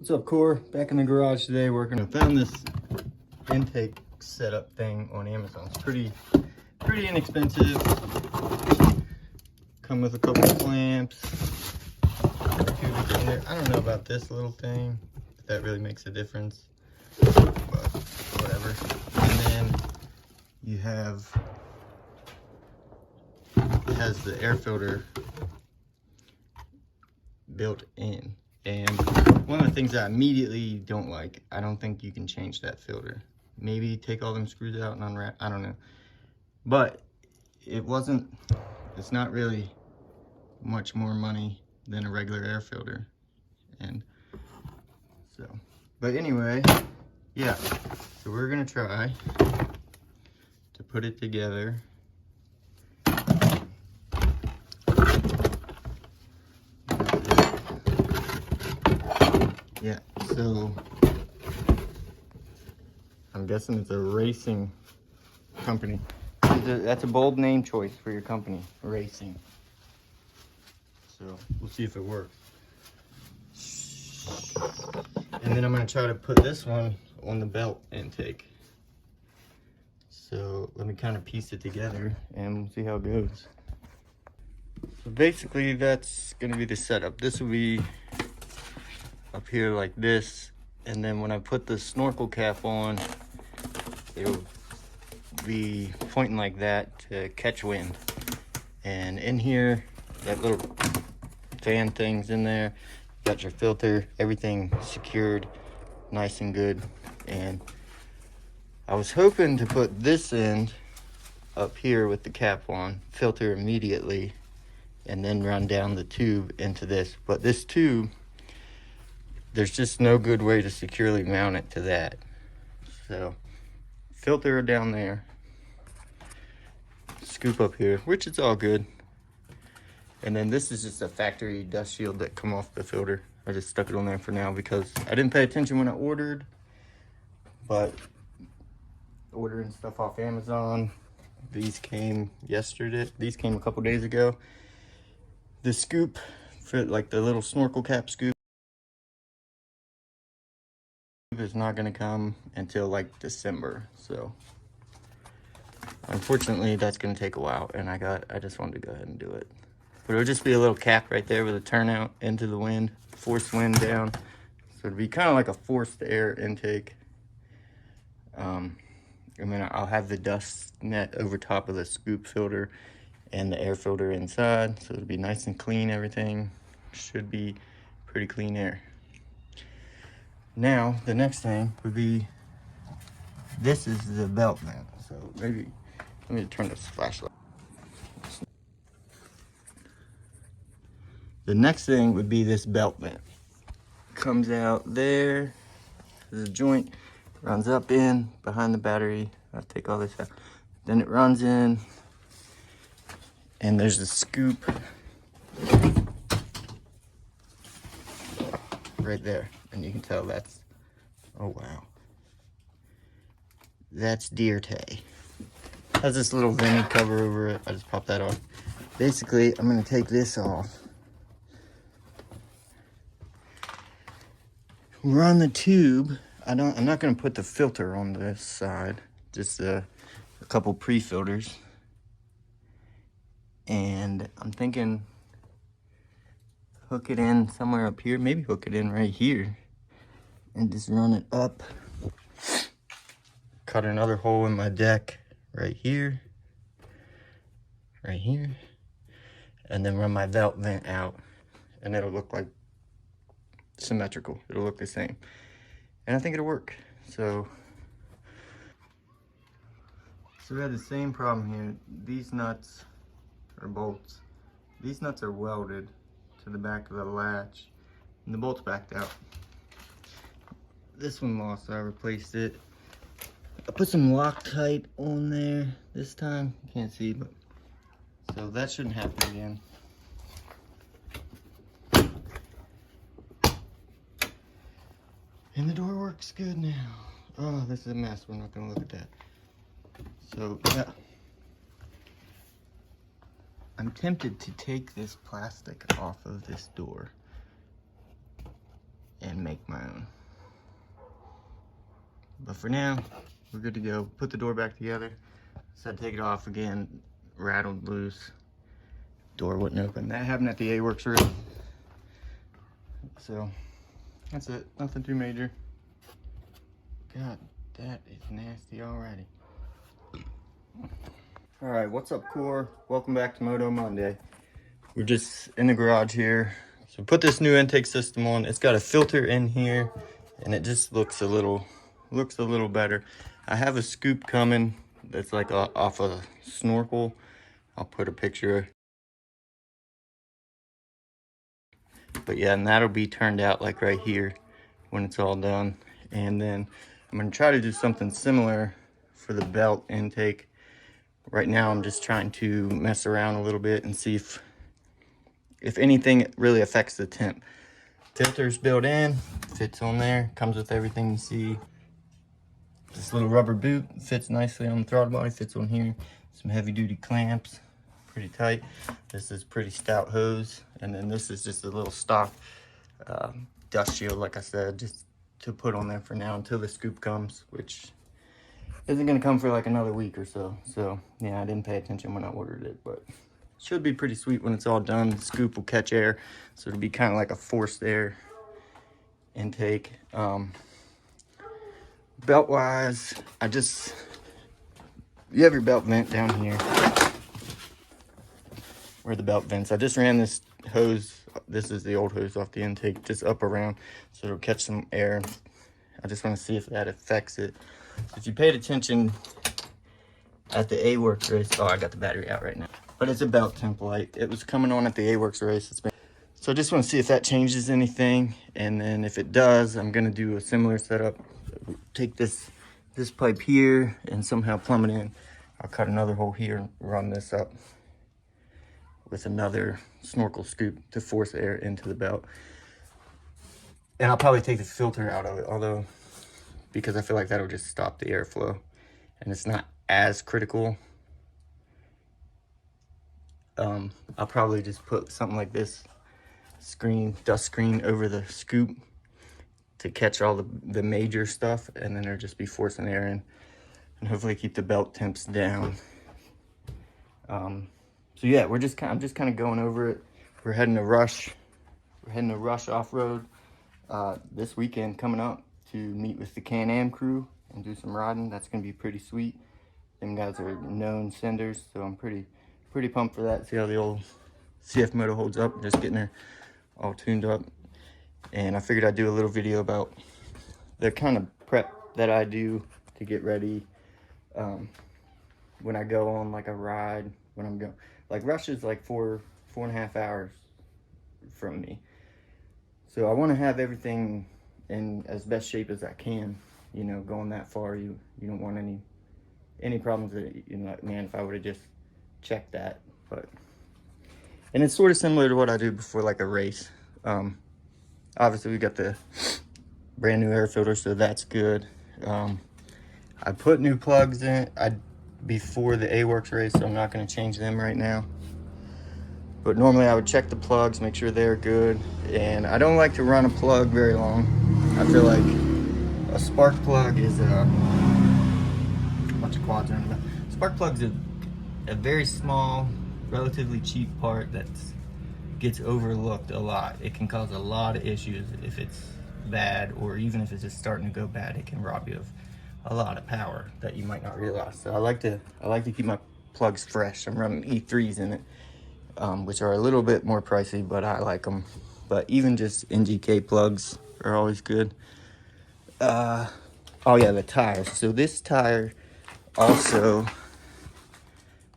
What's up, Core? Back in the garage today working. I found this intake setup thing on Amazon. It's pretty inexpensive. Come with a couple of clamps. I don't know about this little thing, if that really makes a difference, but whatever. And then you have, it has the air filter built in. And one of the things I immediately don't like, I don't think you can change that filter. Maybe take all them screws out and unwrap, I don't know. But it's not really much more money than a regular air filter. And so, but anyway, yeah. So we're gonna try to put it together. Yeah, so I'm guessing it's a racing company. That's a bold name choice for your company, racing. So we'll see if it works. And then I'm gonna try to put this one on the belt intake. So let me kind of piece it together and we'll see how it goes. So basically that's gonna be the setup. This will be up here like this, and then when I put the snorkel cap on, it'll be pointing like that to catch wind. And in here, that little fan thing's in there, got your filter, everything secured nice and good. And I was hoping to put this end up here with the cap on, filter immediately, and then run down the tube into this. But this tube, there's just no good way to securely mount it to that. So filter down there, scoop up here, which is all good. And then this is just a factory dust shield that come off the filter. I just stuck it on there for now because I didn't pay attention when I ordered, but ordering stuff off Amazon, these came yesterday. These came a couple days ago. The scoop for like the little snorkel cap scoop is not going to come until like December, so unfortunately that's going to take a while, and I just wanted to go ahead and do it. But it'll just be a little cap right there with a turnout into the wind, forced wind down, so it'd be kind of like a forced air intake. And then I'll have the dust net over top of the scoop filter and the air filter inside, so it'll be nice and clean. Everything should be pretty clean air. Now, the next thing would be, this is the belt vent. So maybe, let me turn this flashlight. The next thing would be this belt vent. Comes out there, there's a joint, runs up in, behind the battery. I'll take all this out. Then it runs in, and there's a scoop right there. And you can tell that's, oh wow, that's deer tay. Has this little vented cover over it. I just popped that off. Basically, I'm gonna take this off, run the tube. I'm not gonna put the filter on this side, just a couple pre-filters. And I'm thinking hook it in somewhere up here, maybe hook it in right here and just run it up. Cut another hole in my deck right here, and then run my belt vent out, and it'll look like symmetrical. It'll look the same, and I think it'll work. So we had the same problem here. These nuts are bolts. These nuts are welded to the back of the latch, and the bolt's backed out. This one lost, so I replaced it. I put some Loctite on there this time. You can't see, but so that shouldn't happen again. And the door works good now. Oh, this is a mess. We're not gonna look at that. So yeah, I'm tempted to take this plastic off of this door and make my own. But for now, we're good to go. Put the door back together. Said take it off again, rattled loose. Door wouldn't open. That happened at the A-Works race. So that's it, nothing too major. God, that is nasty already. All right, what's up, Core? Welcome back to Moto Monday. We're just in the garage here. So put this new intake system on. It's got a filter in here, and it just looks a little better. I have a scoop coming that's like off a snorkel. I'll put a picture. But yeah, and that'll be turned out like right here when it's all done. And then I'm gonna try to do something similar for the belt intake. Right now I'm just trying to mess around a little bit and see if anything really affects the temp. Filter's built in, fits on there, comes with everything you see. This little rubber boot fits nicely on the throttle body, fits on here. Some heavy duty clamps, pretty tight. This is pretty stout hose. And then this is just a little stock dust shield, like I said, just to put on there for now until the scoop comes, which isn't gonna come for like another week or so. So yeah, I didn't pay attention when I ordered it, but should be pretty sweet when it's all done. The scoop will catch air, so it'll be kind of like a forced air intake. Belt wise, you have your belt vent down here where the belt vents. I just ran this hose, this is the old hose off the intake, just up around so it'll catch some air. I just want to see if that affects it. If you paid attention at the A-Works race, oh, I got the battery out right now, but it's a belt temp light. It was coming on at the A-Works race. So I just want to see if that changes anything, and then if it does, I'm going to do a similar setup. Take this pipe here and somehow plumb it in. I'll cut another hole here and run this up with another snorkel scoop to force air into the belt. And I'll probably take the filter out of it, although, because I feel like that'll just stop the airflow and it's not as critical. I'll probably just put something like this dust screen over the scoop to catch all the major stuff, and then it'll just be forcing air in and hopefully keep the belt temps down. So yeah, I'm just kind of going over it. We're heading to Rush off-road this weekend coming up to meet with the Can-Am crew and do some riding. That's gonna be pretty sweet. Them guys are known senders, so I'm pretty pumped for that. See how the old CF Moto holds up, just getting her all tuned up. And I figured I'd do a little video about the kind of prep that I do to get ready when I go on like a ride. When I'm going, like Rush is like 4.5 hours from me, so I want to have everything in as best shape as I can. You know, going that far, you don't want any problems that, you know, man, if I would have just checked that. But and it's sort of similar to what I do before like a race. Obviously we got the brand new air filter, so that's good. I put new plugs in before the A-Works race, so I'm not going to change them right now. But normally I would check the plugs, make sure they're good. And I don't like to run a plug very long. I feel like a spark plug is a bunch of quads around the back. Spark plug's a very small, relatively cheap part that gets overlooked a lot. It can cause a lot of issues if it's bad, or even if it's just starting to go bad, it can rob you of a lot of power that you might not realize. So I like to keep my plugs fresh. I'm running E3s in it, which are a little bit more pricey, but I like them. But even just NGK plugs are always good. Oh yeah, the tires. So this tire also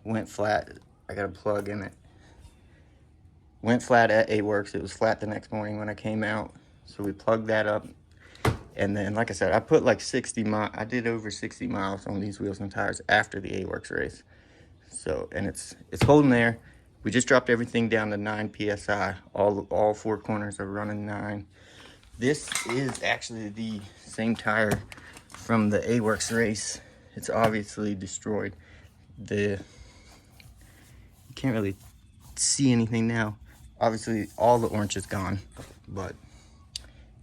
went flat. I got a plug in it. Went flat at A-Works. It was flat the next morning when I came out. So we plugged that up. And then, like I said, I put like 60 miles. I did over 60 miles on these wheels and tires after the A-Works race. So, and it's holding there. We just dropped everything down to 9 PSI. All four corners are running 9. This is actually the same tire from the A-Works race. It's obviously destroyed. You can't really see anything now. Obviously, all the orange is gone,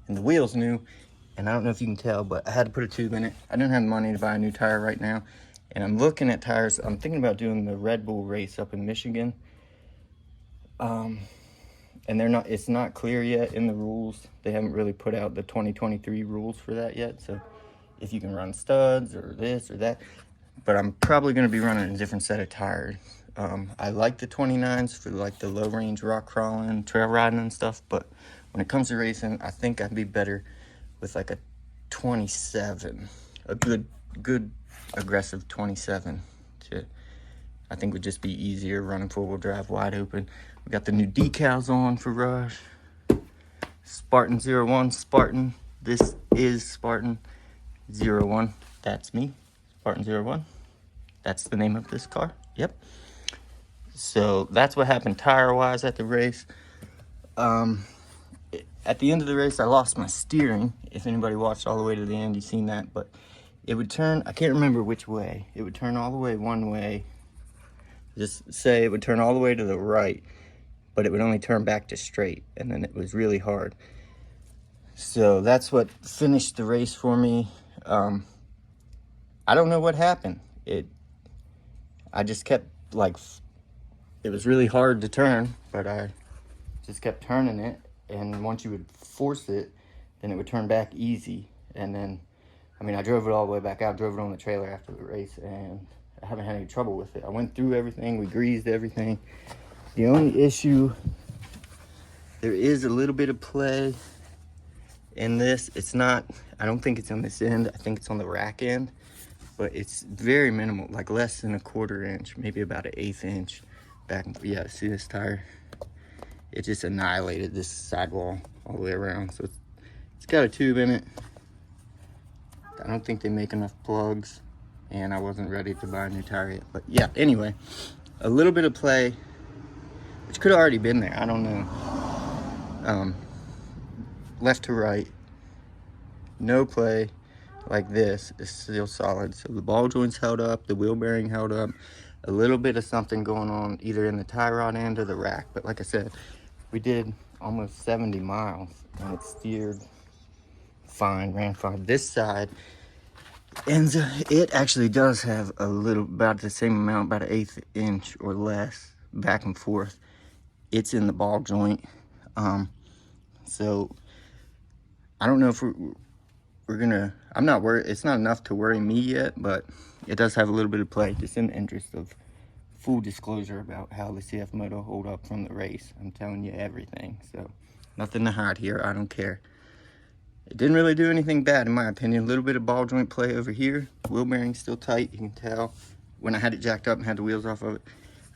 and the wheel's new. And I don't know if you can tell, but I had to put a tube in it. I didn't have money to buy a new tire right now. And I'm looking at tires. I'm thinking about doing the Red Bull race up in Michigan. And it's not clear yet in the rules. They haven't really put out the 2023 rules for that yet. So if you can run studs or this or that. But I'm probably going to be running a different set of tires. I like the 29s for like the low range rock crawling, trail riding and stuff. But when it comes to racing, I think I'd be better with like a 27, a good aggressive 27 I think would just be easier running 4-wheel drive wide open. We got the new decals on for Rush. Spartan 01, Spartan. This is Spartan 01. That's me, Spartan 01. That's the name of this car. Yep. So that's what happened tire-wise at the race. At the end of the race, I lost my steering. If anybody watched all the way to the end, you've seen that. But it would turn, I can't remember which way. It would turn all the way one way. Just say it would turn all the way to the right, but it would only turn back to straight. And then it was really hard. So that's what finished the race for me. I don't know what happened. I just kept like, it was really hard to turn, but I just kept turning it. And once you would force it, then it would turn back easy. And then, I mean, I drove it all the way back out, drove it on the trailer after the race, and I haven't had any trouble with it. I went through everything, we greased everything. The only issue, there is a little bit of play in this. It's not, I don't think it's on this end, I think it's on the rack end, but it's very minimal, like less than a 1/4 inch, maybe about an 1/8 inch back. Yeah, see this tire? It just annihilated this sidewall all the way around. So it's got a tube in it. I don't think they make enough plugs, and I wasn't ready to buy a new tire yet. But yeah, anyway, a little bit of play, which could have already been there, I don't know. Left to right, no play like this is still solid. So the ball joints held up, the wheel bearing held up, a little bit of something going on either in the tie rod end or the rack. But like I said, we did almost 70 miles and it steered fine, ran fine. This side, and it actually does have a little, about the same amount, about an 1/8 inch or less back and forth. It's in the ball joint. So I don't know if we're gonna, I'm not worried. It's not enough to worry me yet, but it does have a little bit of play, just in the interest of full disclosure about how the CF Moto hold up from the race. I'm telling you everything, so nothing to hide here. I don't care. It didn't really do anything bad in my opinion. A little bit of ball joint play over here. Wheel bearing's still tight, you can tell when I had it jacked up and had the wheels off of it.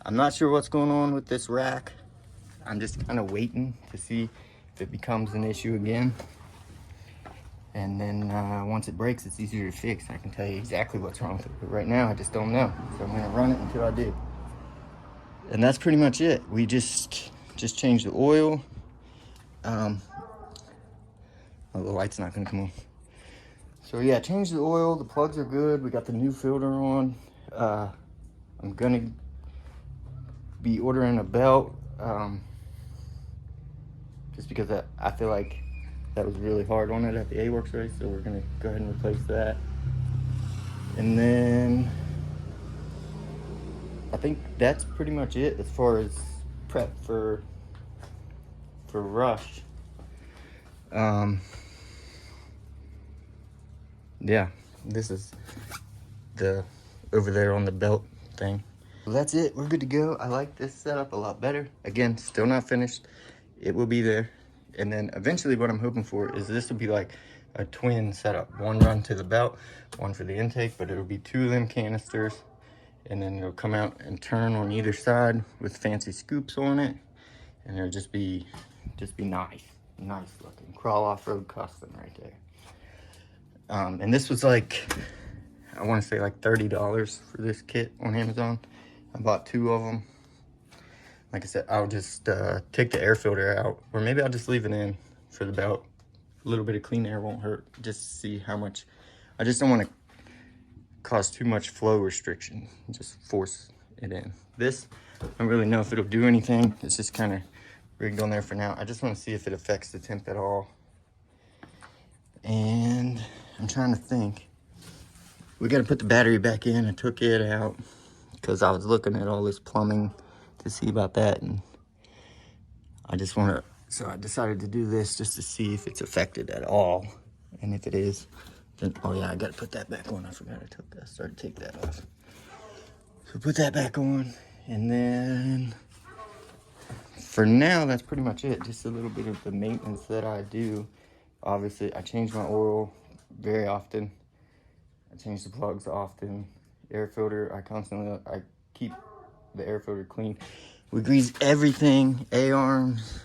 I'm not sure what's going on with this rack. I'm just kind of waiting to see if it becomes an issue again. And then once it breaks, it's easier to fix. I can tell you exactly what's wrong with it. But right now, I just don't know. So I'm gonna run it until I do. And that's pretty much it. We just changed the oil. Oh, the light's not gonna come on. So yeah, changed the oil. The plugs are good. We got the new filter on. I'm gonna be ordering a belt. Just because I feel like that was really hard on it at the A-Works race, so we're gonna go ahead and replace that. And then I think that's pretty much it as far as prep for Rush. Yeah, this is the over there on the belt thing. Well, that's it. We're good to go. I like this setup a lot better. Again, still not finished. It will be there. And then eventually what I'm hoping for is this will be like a twin setup. One run to the belt, one for the intake, but it'll be 2 of them canisters. And then it'll come out and turn on either side with fancy scoops on it. And it'll just be nice looking. Crawl off-road custom right there. And this was like, I want to say like $30 for this kit on Amazon. I bought 2 of them. Like I said, I'll just take the air filter out, or maybe I'll just leave it in for the belt. A little bit of clean air won't hurt, just to see how much. I just don't want to cause too much flow restriction, just force it in. This, I don't really know if it'll do anything. It's just kind of rigged on there for now. I just want to see if it affects the temp at all. And trying to think. We got to put the battery back in. I took it out because I was looking at all this plumbing to see about that, and I just want to, so I decided to do this just to see if it's affected at all. And if it is, then, oh yeah, I got to put that back on. I forgot I started to take that off. So put that back on, and then for now, that's pretty much it. Just a little bit of the maintenance that I do. Obviously, I change my oil very often. I change the plugs often. Air filter, I keep the air filter clean. We grease everything, A-arms,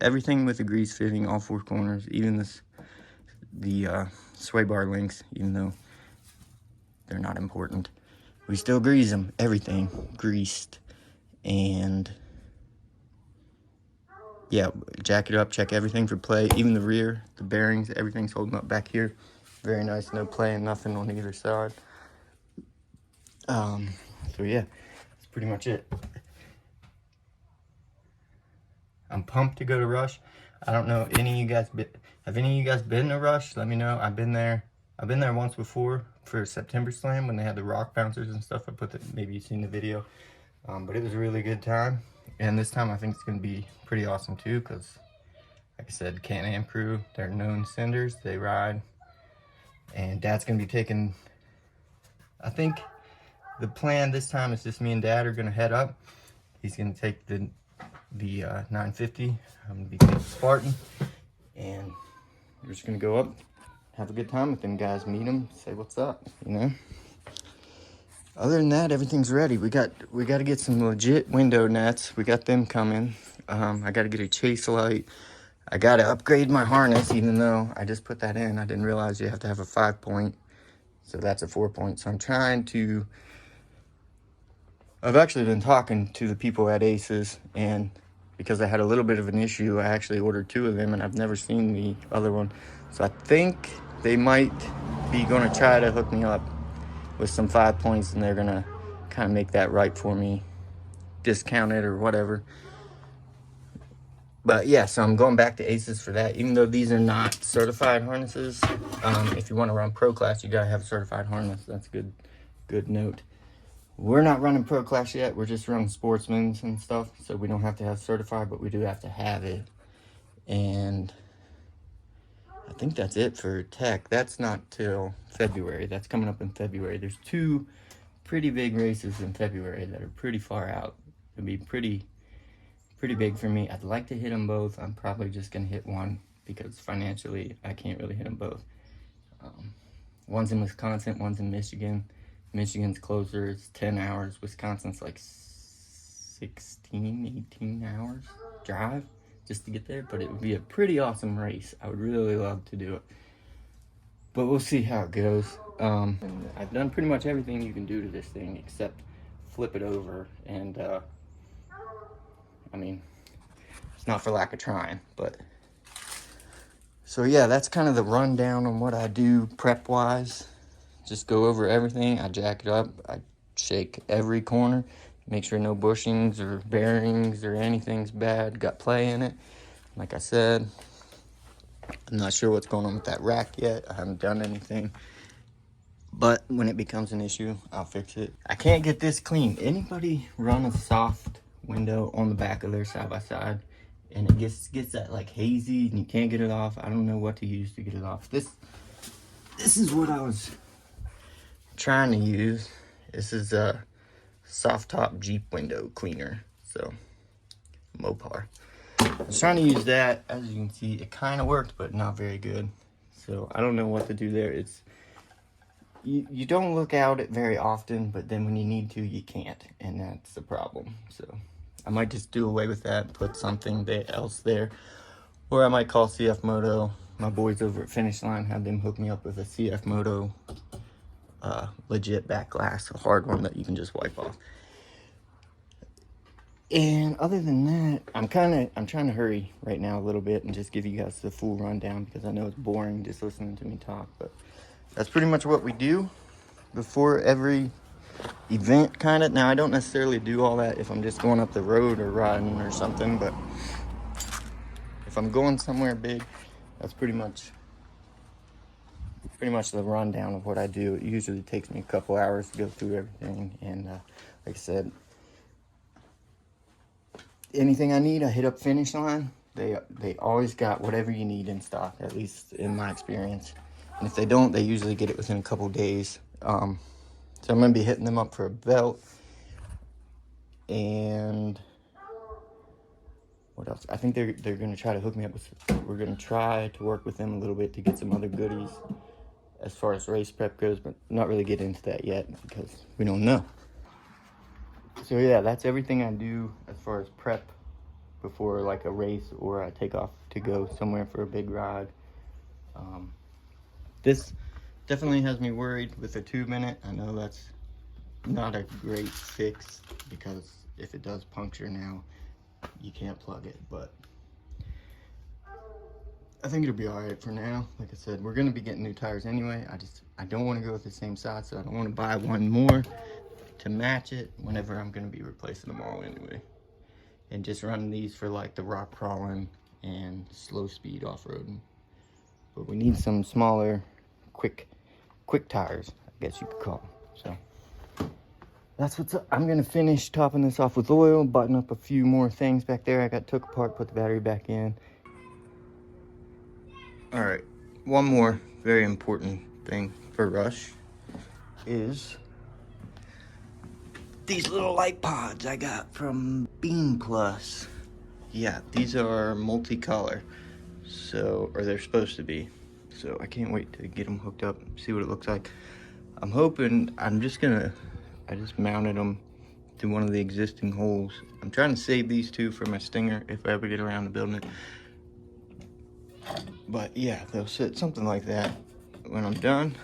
everything with the grease fitting, all 4 corners, even the sway bar links, even though they're not important. We still grease them, everything greased. And yeah, jack it up, check everything for play, even the rear, the bearings, everything's holding up back here. Very nice, no play and nothing on either side. So yeah, that's pretty much it. I'm pumped to go to Rush. I don't know, have any of you guys been to Rush? Let me know. I've been there once before for September Slam when they had the rock bouncers and stuff. Maybe you've seen the video. But it was a really good time. And this time I think it's going to be pretty awesome too, because like I said, Can-Am crew, they're known senders. They ride. And Dad's going to be taking, I think the plan this time is just me and Dad are going to head up. He's going to take the 950. I'm going to be taking Spartan. And we're just going to go up, have a good time with them guys, meet them, say what's up, you know. Other than that, everything's ready. We got to get some legit window nets. We got them coming. I got to get a chase light. I got to upgrade my harness, even though I just put that in. I didn't realize you have to have a 5-point. So that's a 4-point. So I'm trying to... I've actually been talking to the people at Aces, and because I had a little bit of an issue, I actually ordered 2 of them, and I've never seen the other one. So I think they might be going to try to hook me up with some 5 points, and they're going to kind of make that right for me, discount it or whatever. But yeah, so I'm going back to Aces for that, even though these are not certified harnesses. If you want to run pro class, you got to have a certified harness. That's a good note. We're not running pro class yet. We're just running sportsmen's and stuff, so we don't have to have certified, but we do have to have it. And I think that's it for tech. That's not till February. That's coming up in February. There's 2 pretty big races in February that are pretty far out. It'll be pretty big for me. I'd like to hit them both. I'm probably just gonna hit one because financially I can't really hit them both. One's in Wisconsin, one's in Michigan. Michigan's closer, it's 10 hours. Wisconsin's like 16, 18 hours drive just to get there, but it would be a pretty awesome race. I would really love to do it, but we'll see how it goes. And I've done pretty much everything you can do to this thing except flip it over, and I mean, it's not for lack of trying, but so yeah, that's kind of the rundown on what I do prep wise. Just go over everything. I jack it up. I shake every corner. Make sure no bushings or bearings or anything's bad. Got play in it. Like I said, I'm not sure what's going on with that rack yet. I haven't done anything. But when it becomes an issue, I'll fix it. I can't get this clean. Anybody run a soft window on the back of their side-by-side and it gets that like hazy and you can't get it off? I don't know what to use to get it off. This is what I was trying to use. This is a soft top Jeep window cleaner, so Mopar. I was trying to use that. As you can see, it kind of worked, but not very good. So I don't know what to do there. It's you don't look out it very often, but then when you need to, you can't, and that's the problem. So I might just do away with that, put something else there, or I might call CF Moto. My boys over at Finish Line, have them hook me up with a CF Moto legit back glass, a hard one that you can just wipe off. And other than that, I'm trying to hurry right now a little bit and just give you guys the full rundown because I know it's boring just listening to me talk, but that's pretty much what we do before every event, kind of. Now I don't necessarily do all that if I'm just going up the road or riding or something, but if I'm going somewhere big, that's pretty much pretty much the rundown of what I do. It usually takes me a couple hours to go through everything, and like I said, anything I need, I hit up Finish Line. They always got whatever you need in stock, at least in my experience. And if they don't, they usually get it within a couple days. So I'm gonna be hitting them up for a belt. And what else? I think they're gonna try to hook me up with. We're gonna try to work with them a little bit to get some other goodies as far as race prep goes, but not really get into that yet because we don't know. So yeah, that's everything I do as far as prep before like a race or I take off to go somewhere for a big ride. This definitely has me worried with the tube in it. I know that's not a great fix because if it does puncture now, you can't plug it, but I think it'll be all right for now. Like I said, we're gonna be getting new tires anyway. I don't want to go with the same size, so I don't want to buy one more to match it whenever I'm gonna be replacing them all anyway. And just running these for like the rock crawling and slow speed off-roading. But we need some smaller, quick tires, I guess you could call them. So that's what's up. I'm gonna finish topping this off with oil, button up a few more things back there. I got took apart, put the battery back in. All right, one more very important thing for Rush is these little light pods I got from Beam Plus. Yeah, these are multicolor, so, or they're supposed to be. So I can't wait to get them hooked up, see what it looks like. I'm hoping, I just mounted them to one of the existing holes. I'm trying to save these two for my Stinger if I ever get around to building it. But yeah, they'll sit something like that when I'm done,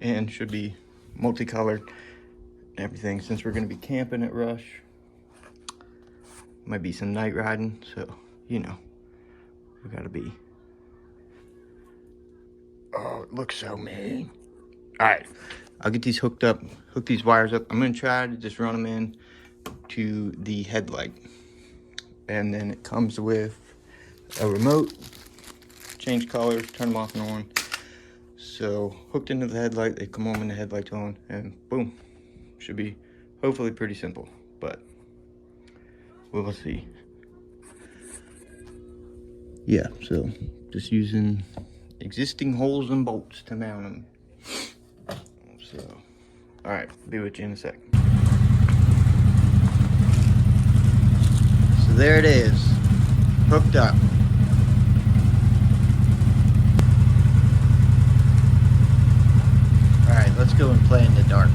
and should be multicolored and everything. Since we're gonna be camping at Rush, might be some night riding, so you know, we gotta be. Oh, it looks so mean. All right, I'll get these hooked up, hook these wires up. I'm gonna try to just run them in to the headlight, and then it comes with a remote, change colors, turn them off and on. So hooked into the headlight, they come on when the headlight's on, and boom, should be hopefully pretty simple, but we'll see. Yeah, so just using existing holes and bolts to mount them. So, all right, be with you in a sec. So there it is, hooked up. All right, let's go and play in the dark.